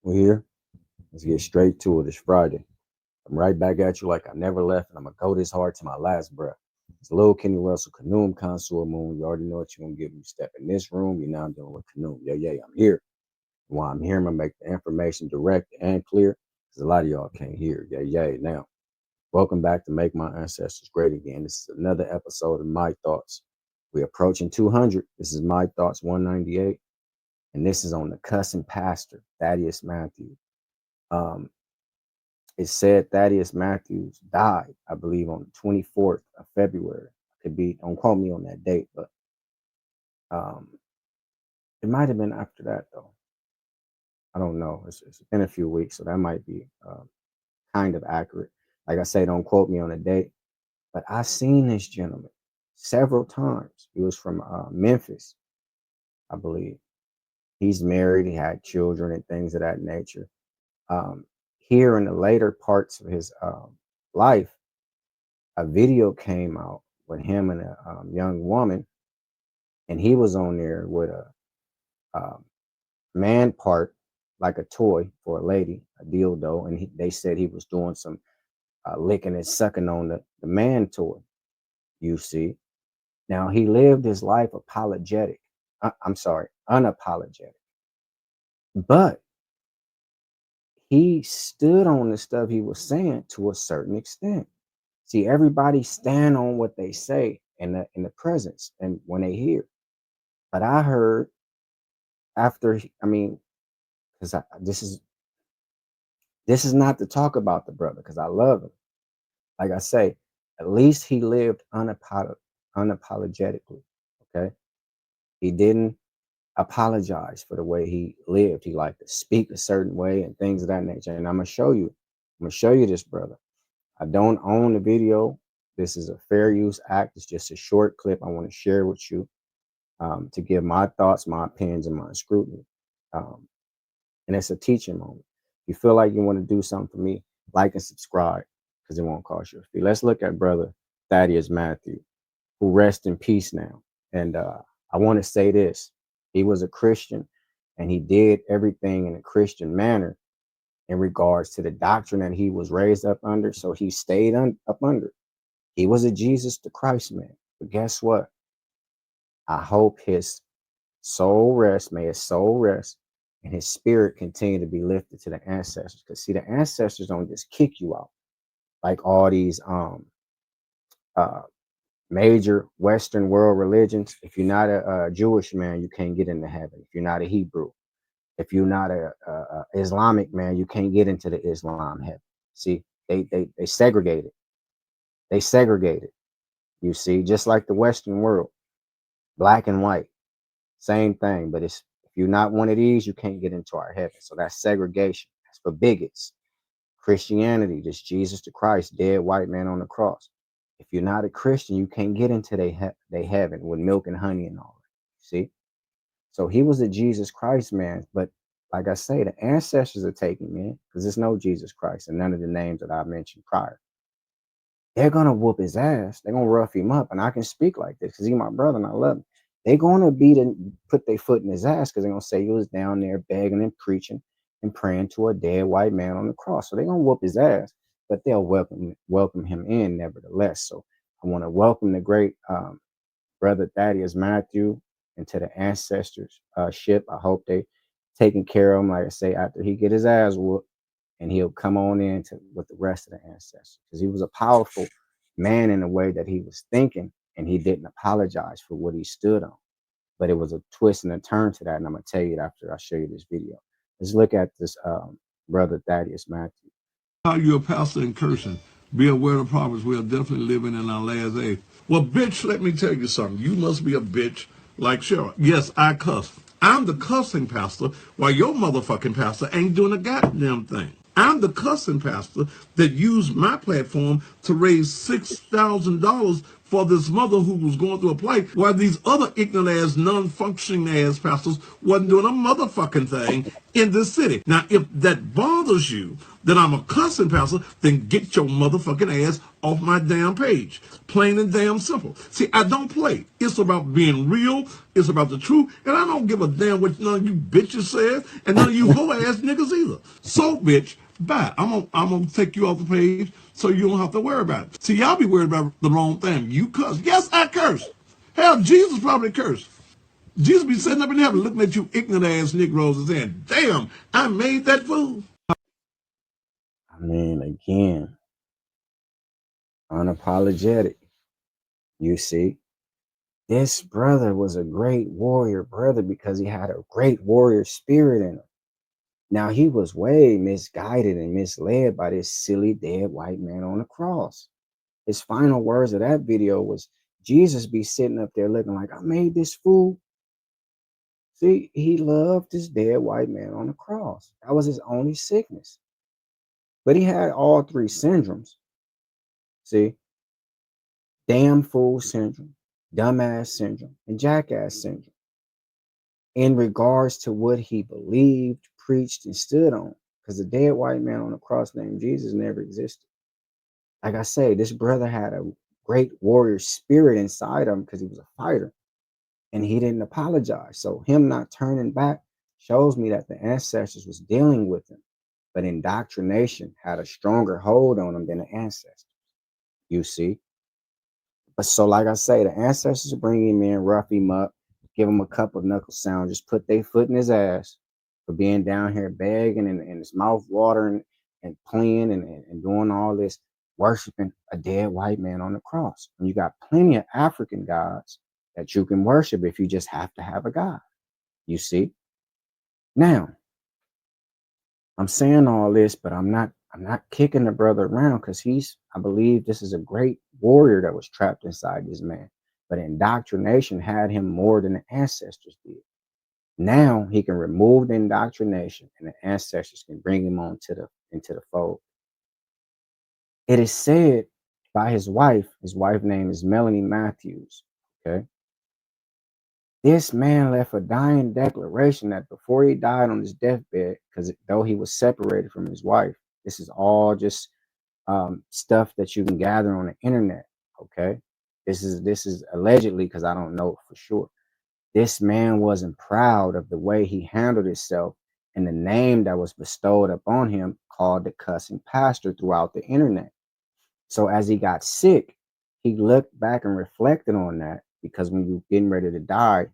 We're here. Let's get straight to it. It's Friday. I'm right back at you like I never left, and I'm gonna go this hard to my last breath. It's Lil Kenny Russell, Canoom, Consul Moon. You already know what you're gonna get when you step in this room. You're now dealing with Canoom. Yeah, I'm here. While I'm here, I'm gonna make the information direct and clear because a lot of y'all can't hear. Yeah. Now, welcome back to Make My Ancestors Great Again. This is another episode of My Thoughts. We're approaching 200. This is My Thoughts 198, and this is on the Cussing Pastor, Thaddeus Matthews. Um, it said Thaddeus Matthews died, I believe, on the 24th of February. Could be, don't quote me on that date, but um, it might have been after that, though. I don't know. It's been a few weeks, so that might be kind of accurate. Like I say, don't quote me on the date, but I seen this gentleman several times. He was from Memphis, I believe. He's married, he had children and things of that nature. Um, Here in the later parts of his life, a video came out with him and a young woman, and he was on there with a um, man part, like a toy for a lady, a dildo, and they said he was doing some licking and sucking on the man toy. You see, now he lived his life apologetic. I'm sorry, unapologetic, but he stood on the stuff he was saying to a certain extent. See, everybody stand on what they say in the presence and when they hear. But I heard after, I mean, because this is not to talk about the brother because I love him. Like I say, at least he lived unapologetically. Okay, he didn't apologize for the way he lived. He liked to speak a certain way and things of that nature. And I'm gonna show you. I'm gonna show you this brother. I don't own the video. This is a fair use act. It's just a short clip I want to share with you to give my thoughts, my opinions, and my scrutiny. Um, and it's a teaching moment. If you feel like you want to do something for me, like and subscribe because it won't cost you a fee. Let's look at brother Thaddeus Matthew, who rests in peace now. And I want to say this: he was a Christian, and he did everything in a Christian manner in regards to the doctrine that he was raised up under. So he stayed up under. He was a Jesus the Christ man. But guess what? I hope his soul rest, may his soul rest, and his spirit continue to be lifted to the ancestors. Because see, the ancestors don't just kick you out like all these uh major Western world religions. If you're not a Jewish man, you can't get into heaven. If you're not a Hebrew, if you're not a Islamic man, you can't get into the Islam heaven. See, they segregated. They segregated. You see, just like the Western world, black and white, same thing. But it's if you're not one of these, you can't get into our heaven. So that's segregation. That's for bigots. Christianity, just Jesus the Christ, dead white man on the cross. If you're not a Christian, you can't get into they heaven with milk and honey and all that. See? So he was a Jesus Christ man, but like I say, the ancestors are taking man because there's no Jesus Christ and none of the names that I mentioned prior. They're gonna whoop his ass. They're gonna rough him up, and I can speak like this because he's my brother and I love him. They're gonna beat and put their foot in his ass because they're gonna say he was down there begging and preaching and praying to a dead white man on the cross. So they're gonna whoop his ass, but they'll welcome him in nevertheless. So I want to welcome the great brother Thaddeus Matthew into the ancestors ship. I hope they taking care of him, like I say, after he get his ass whooped, and he'll come on in with the rest of the ancestors because he was a powerful man in the way that he was thinking, and he didn't apologize for what he stood on. But it was a twist and a turn to that, and I'm gonna tell you after I show you this video. Let's look at this brother Thaddeus Matthew. How you're a pastor in cursing. Be aware of the promise. We are definitely living in our last days. Well, bitch, let me tell you something. You must be a bitch like Cheryl. Yes, I cuss. I'm the cussing pastor while your motherfucking pastor ain't doing a goddamn thing. I'm the cussing pastor that used my platform to raise $6,000 for this mother who was going through a plight while these other ignorant ass, non-functioning ass pastors wasn't doing a motherfucking thing in this city. Now, if that bothers you that I'm a cussing pastor, then get your motherfucking ass off my damn page. Plain and damn simple. See, I don't play. It's about being real. It's about the truth. And I don't give a damn what none of you bitches says and none of you hoe ass niggas either. So, bitch, bye. I'm gonna take you off the page so you don't have to worry about it. See, y'all be worried about the wrong thing. You cuss. Yes, I curse. Hell, Jesus probably cursed. Jesus be sitting up in heaven looking at you ignorant ass Negroes and saying, damn, I made that fool. I mean, again, unapologetic. You see, this brother was a great warrior brother because he had a great warrior spirit in him. Now, he was way misguided and misled by this silly dead white man on the cross. His final words of that video was, Jesus be sitting up there looking like, I made this fool. See, he loved this dead white man on the cross. That was his only sickness. But he had all three syndromes. See, damn fool syndrome, dumbass syndrome, and jackass syndrome in regards to what he believed, preached, and stood on. Because the dead white man on the cross named Jesus never existed. Like I say, this brother had a great warrior spirit inside him because he was a fighter and he didn't apologize. So him not turning back shows me that the ancestors was dealing with him, but indoctrination had a stronger hold on him than the ancestors. You see, but so like I say, the ancestors bring him in, rough him up, give him a couple of knuckle sound, just put their foot in his ass for being down here begging and his mouth watering and playing and doing all this, worshiping a dead white man on the cross. And you got plenty of African gods that you can worship if you just have to have a god. You see? Now, I'm saying all this, but I'm not kicking the brother around because I believe this is a great warrior that was trapped inside this man. But indoctrination had him more than the ancestors did. Now he can remove the indoctrination and the ancestors can bring him on to the into the fold. It is said by his wife name is Melanie Matthews. Okay. This man left a dying declaration that before he died on his deathbed, because though he was separated from his wife, this is all just stuff that you can gather on the internet. Okay, this is allegedly because I don't know for sure. This man wasn't proud of the way he handled himself and the name that was bestowed upon him, called the cussing pastor, throughout the internet. So as he got sick, he looked back and reflected on that because when you're getting ready to die,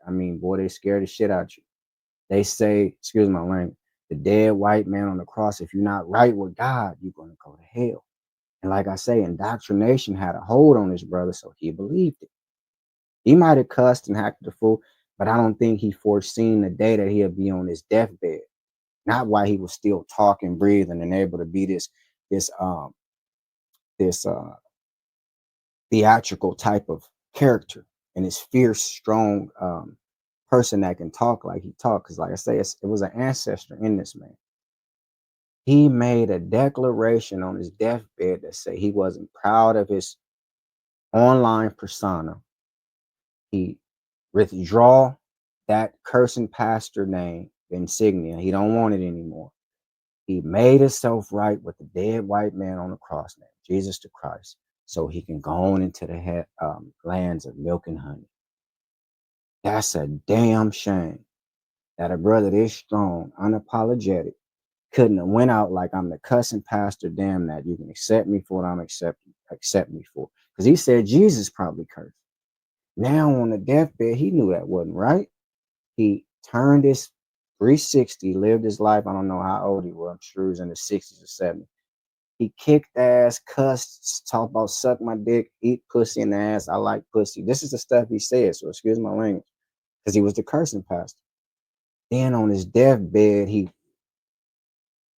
I mean, boy, they scare the shit out you. They say, excuse my language, the dead white man on the cross, if you're not right with God, you're going to go to hell. And like I say, indoctrination had a hold on his brother, so he believed it. He might have cussed and acted a fool, but I don't think he foreseen the day that he'll be on his deathbed. Not why he was still talking, breathing, and able to be this this theatrical type of character and this fierce, strong person that can talk like he talked. Because, like I say, it was an ancestor in this man. He made a declaration on his deathbed that said he wasn't proud of his online persona. He withdraw that cursing pastor name insignia. He don't want it anymore. He made himself right with the dead white man on the cross named Jesus the Christ, so he can go on into the lands of milk and honey. That's a damn shame that a brother this strong, unapologetic, couldn't have went out like I'm the cussing pastor. Damn that. You can accept me for what I'm accept me for. Because he said Jesus probably cursed. Now on the deathbed, he knew that wasn't right. He turned his 360, lived his life. I don't know how old he was. I'm sure he was in the 60s or 70s. He kicked ass, cussed, talked about suck my dick, eat pussy in the ass. I like pussy. This is the stuff he said. So excuse my language, because he was the cursing pastor. Then on his deathbed, he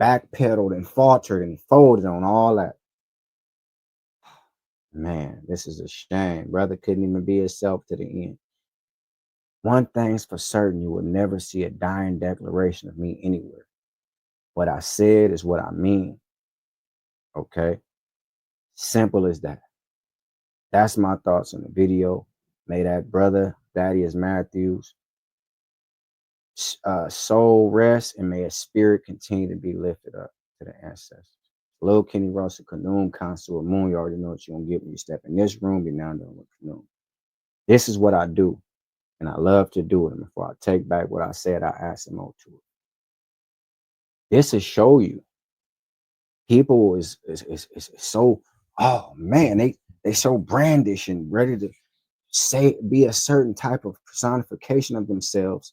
backpedaled and faltered and folded on all that. Man, this is a shame. Brother couldn't even be himself to the end. One thing's for certain, you will never see a dying declaration of me anywhere. What I said is what I mean. Okay? Simple as that. That's my thoughts on the video. May that brother, Thaddeus Matthews, soul rest, and may his spirit continue to be lifted up to the ancestors. Lil Kenny Russell, Kanoon, Consul, Moon. You already know what you're gonna get when you step in this room. Be now done with Kanoon. This is what I do, and I love to do it. And before I take back what I said, I add some more to it. This will show you people is so, oh man, they so brandish and ready to say be a certain type of personification of themselves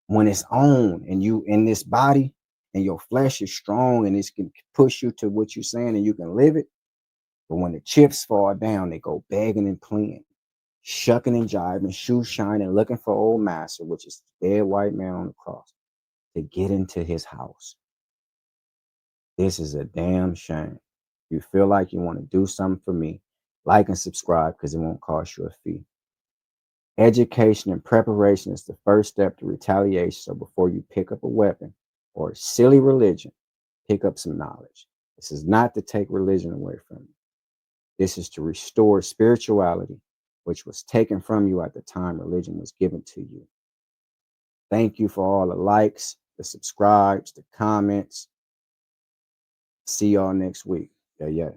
when it's on and you in this body and your flesh is strong and it can push you to what you're saying and you can live it. But when the chips fall down, they go begging and pleading, shucking and jiving, shoe shining, looking for old master, which is the dead white man on the cross, to get into his house. This is a damn shame. If you feel like you want to do something for me, like and subscribe because it won't cost you a fee. Education and preparation is the first step to retaliation. So before you pick up a weapon or a silly religion, pick up some knowledge. This is not to take religion away from you. This is to restore spirituality, which was taken from you at the time religion was given to you. Thank you for all the likes, the subscribes, the comments. See y'all next week. Yeah, yeah.